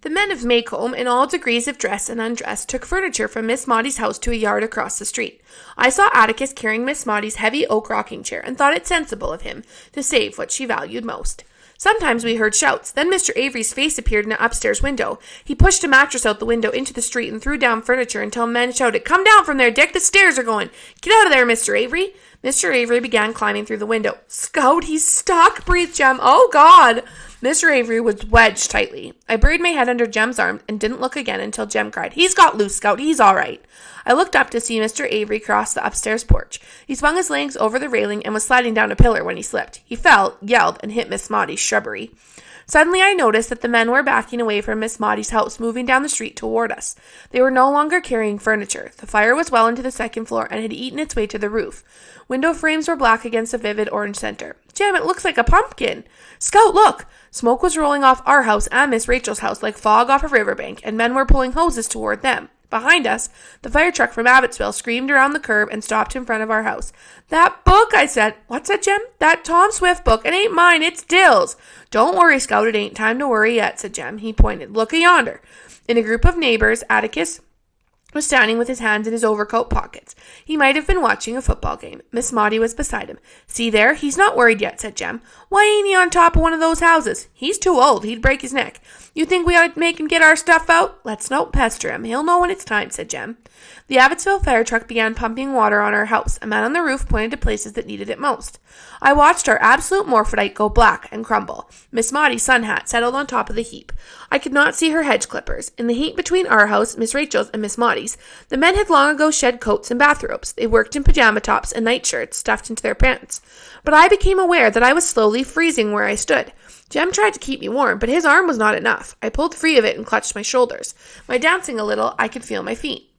The men of Maycomb, in all degrees of dress and undress, took furniture from Miss Maudie's house to a yard across the street. I saw Atticus carrying Miss Maudie's heavy oak rocking chair, and thought it sensible of him to save what she valued most. Sometimes we heard shouts. Then Mr. Avery's face appeared in an upstairs window. He pushed a mattress out the window into the street and threw down furniture until men shouted, "Come down from there, Dick, the stairs are going. Get out of there, Mr. Avery." Mr. Avery began climbing through the window. "Scout, he's stuck," breathed Jem. "Oh, God." Mr. Avery was wedged tightly. I buried my head under Jem's arm and didn't look again until Jem cried, "He's got loose, Scout. He's all right." I looked up to see Mr. Avery cross the upstairs porch. He swung his legs over the railing and was sliding down a pillar when he slipped. He fell, yelled, and hit Miss Maudie's shrubbery. Suddenly I noticed that the men were backing away from Miss Maudie's house, moving down the street toward us. They were no longer carrying furniture. The fire was well into the second floor and had eaten its way to the roof. Window frames were black against a vivid orange center. "Jem, it looks like a pumpkin." "Scout, look!" Smoke was rolling off our house and Miss Rachel's house like fog off a riverbank, and men were pulling hoses toward them. Behind us, the fire truck from Abbotsville screamed around the curb and stopped in front of our house. "That book," I said. "What's that, Jem?" "That Tom Swift book. It ain't mine, it's Dill's." "Don't worry, Scout, it ain't time to worry yet," said Jem. He pointed. "Look yonder." In a group of neighbors, Atticus was standing with his hands in his overcoat pockets. He might have been watching a football game. Miss Maudie was beside him. "See there, he's not worried yet," said Jem. "Why ain't he on top of one of those houses?" "He's too old. He'd break his neck." "You think we ought to make him get our stuff out?" "Let's not pester him. He'll know when it's time," said Jem. The Abbotsville fire truck began pumping water on our house. A man on the roof pointed to places that needed it most. I watched our absolute morphodite go black and crumble. Miss Maudie's sun hat settled on top of the heap. I could not see her hedge clippers. In the heap between our house, Miss Rachel's, and Miss Maudie's, the men had long ago shed coats and bathrobes. They worked in pajama tops and nightshirts stuffed into their pants. But I became aware that I was slowly freezing where I stood. Jem tried to keep me warm, but his arm was not enough. I pulled free of it and clutched my shoulders. By dancing a little, I could feel my feet.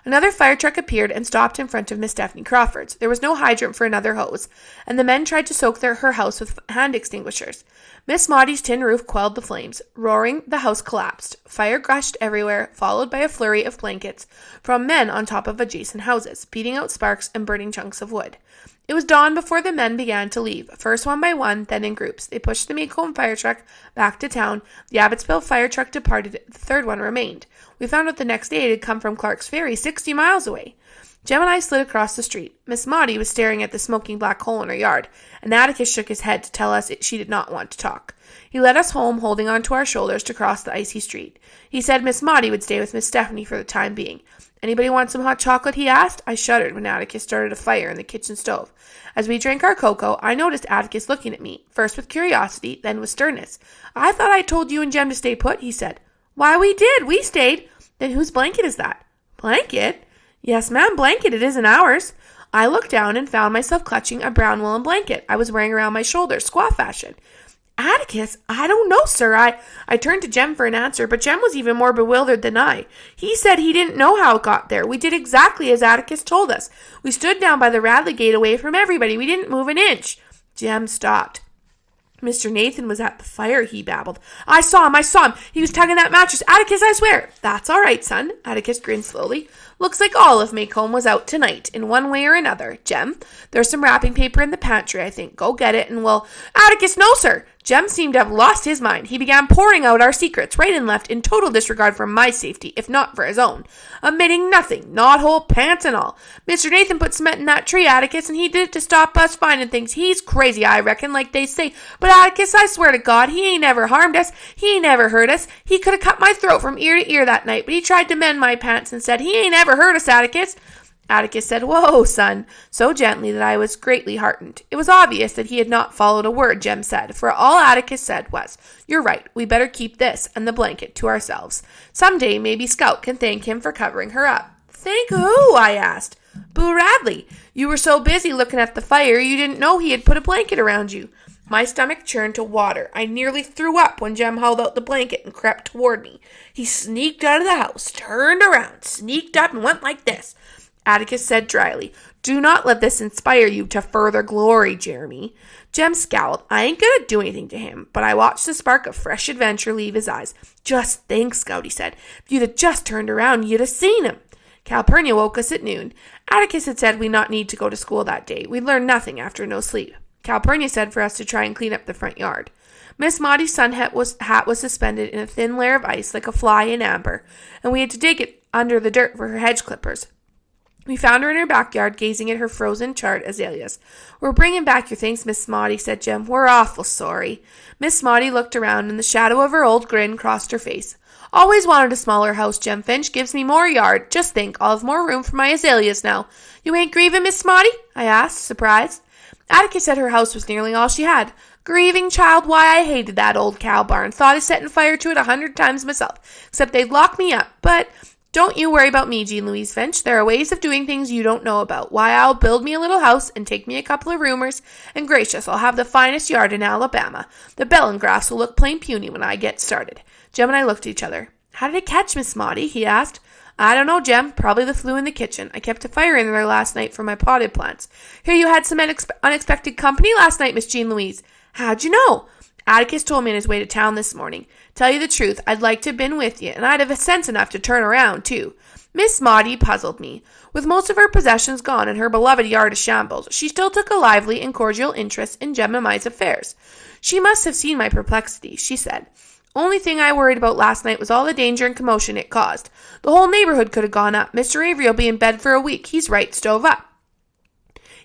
Another fire truck appeared and stopped in front of Miss Stephanie Crawford's. There was no hydrant for another hose, and the men tried to soak her house with hand extinguishers. Miss Maudie's tin roof quelled the flames. Roaring, the house collapsed. Fire gushed everywhere, followed by a flurry of blankets from men on top of adjacent houses, beating out sparks and burning chunks of wood. It was dawn before the men began to leave, first one by one, then in groups. They pushed the Maycomb fire truck back to town. The Abbotsville fire truck departed. The third one remained. We found out the next day it had come from Clark's Ferry, 60 miles away. Jem and I slid across the street. Miss Maudie was staring at the smoking black hole in her yard, and Atticus shook his head to tell us she did not want to talk. He led us home, holding onto our shoulders to cross the icy street. He said Miss Maudie would stay with Miss Stephanie for the time being. "Anybody want some hot chocolate?" he asked. I shuddered when Atticus started a fire in the kitchen stove. As we drank our cocoa, I noticed Atticus looking at me, first with curiosity, then with sternness. "I thought I told you and Jem to stay put," he said. "Why, we did. We stayed." "Then whose blanket is that?" "Blanket?" "Yes, ma'am, blanket. It isn't ours." I looked down and found myself clutching a brown woolen blanket I was wearing around my shoulders, squaw fashion. "Atticus, I don't know, sir." I turned to Jem for an answer, but Jem was even more bewildered than I. He said he didn't know how it got there. We did exactly as Atticus told us. We stood down by the Radley gate away from everybody. We didn't move an inch. Jem stopped. "Mr. Nathan was at the fire," he babbled. I saw him. He was tugging that mattress. Atticus, I swear." "That's all right, son." Atticus grinned slowly. "Looks like all of Maycomb was out tonight, in one way or another. Jem, there's some wrapping paper in the pantry, I think. Go get it and we'll—" "Atticus, no, sir." Jem seemed to have lost his mind. He began pouring out our secrets, right and left, in total disregard for my safety, if not for his own. Omitting nothing, knot-hole, pants and all. "Mr. Nathan put cement in that tree, Atticus, and he did it to stop us finding things. He's crazy, I reckon, like they say. But Atticus, I swear to God, he ain't never harmed us. He ain't never hurt us. He could have cut my throat from ear to ear that night, but he tried to mend my pants and said, 'He ain't ever hurt us, Atticus.'" Atticus said, "Whoa, son," so gently that I was greatly heartened. It was obvious that he had not followed a word Jem said, for all Atticus said was, "You're right, we better keep this and the blanket to ourselves. Some day maybe Scout can thank him for covering her up." "Thank who?" I asked. "Boo Radley. You were so busy looking at the fire you didn't know he had put a blanket around you." My stomach churned to water. I nearly threw up when Jem held out the blanket and crept toward me. He sneaked out of the house, turned around, sneaked up, and went like this. Atticus said dryly, "Do not let this inspire you to further glory, Jeremy." Jem scowled. I ain't going to do anything to him, but I watched the spark of fresh adventure leave his eyes. "Just think, Scout," he said. "If you'd have just turned around, you'd have seen him." Calpurnia woke us at noon. Atticus had said we'd not need to go to school that day. We'd learn nothing after no sleep. Calpurnia said for us to try and clean up the front yard. Miss Maudie's sun hat was suspended in a thin layer of ice like a fly in amber, and we had to dig it under the dirt for her hedge clippers. We found her in her backyard, gazing at her frozen charred azaleas. "We're bringing back your things, Miss Maudie," said Jem. "We're awful sorry." Miss Maudie looked around, and the shadow of her old grin crossed her face. "Always wanted a smaller house, Jem Finch. Gives me more yard. Just think, I'll have more room for my azaleas now. You ain't grieving, Miss Maudie?" I asked, surprised. Atticus said her house was nearly all she had. "Grieving, child? Why, I hated that old cow barn. Thought of setting fire to it 100 times myself, except they'd lock me up. But don't you worry about me, Jean Louise Finch. There are ways of doing things you don't know about. Why, I'll build me a little house and take me a couple of roomers, and gracious, I'll have the finest yard in Alabama. The Bellingraphs will look plain puny when I get started." Jem and I looked at each other. "How did it catch, Miss Maudie?" he asked. "I don't know, Jem. Probably the flue in the kitchen. I kept a fire in there last night for my potted plants. Hear you had some unexpected company last night, Miss Jean Louise." "How'd you know?" "Atticus told me on his way to town this morning. Tell you the truth, I'd like to have been with you, and I'd have sense enough to turn around, too." Miss Maudie puzzled me. With most of her possessions gone and her beloved yard a shambles, she still took a lively and cordial interest in Jem and my's affairs. She must have seen my perplexity. She said, "Only thing I worried about last night was all the danger and commotion it caused. The whole neighborhood could have gone up. Mr. Avery'll be in bed for a week. He's right stove up.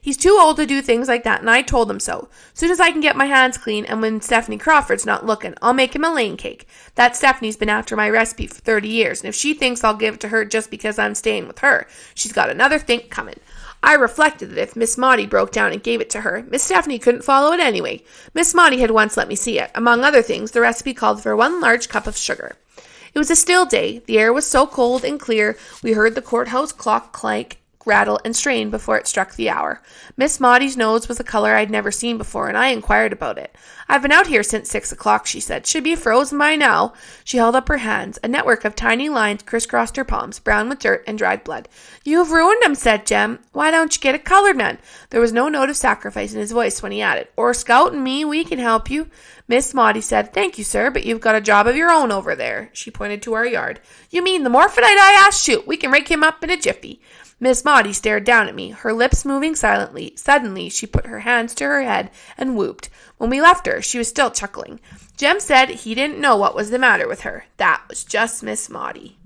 He's too old to do things like that, and I told him so. Soon as I can get my hands clean, and when Stephanie Crawford's not looking, I'll make him a lane cake. That Stephanie's been after my recipe for 30 years, and if she thinks I'll give it to her just because I'm staying with her, she's got another think coming." I reflected that if Miss Maudie broke down and gave it to her, Miss Stephanie couldn't follow it anyway. Miss Maudie had once let me see it. Among other things, the recipe called for 1 large cup of sugar. It was a still day. The air was so cold and clear, we heard the courthouse clock clank, rattle, and strain before it struck the hour. Miss Maudie's nose was a color I'd never seen before, and I inquired about it. "I've been out here since 6 o'clock, she said. "Should be frozen by now." She held up her hands. A network of tiny lines crisscrossed her palms, brown with dirt and dried blood. "You've ruined 'em," said Jem. "Why don't you get a colored man?" There was no note of sacrifice in his voice when he added, "Or Scout and me, we can help you." Miss Maudie said, "Thank you, sir, but you've got a job of your own over there." She pointed to our yard. "You mean the Morphodite?" I asked. "Shoot, we can rake him up in a jiffy." Miss Maudie stared down at me, her lips moving silently. Suddenly, she put her hands to her head and whooped. When we left her, she was still chuckling. Jem said he didn't know what was the matter with her. That was just Miss Maudie.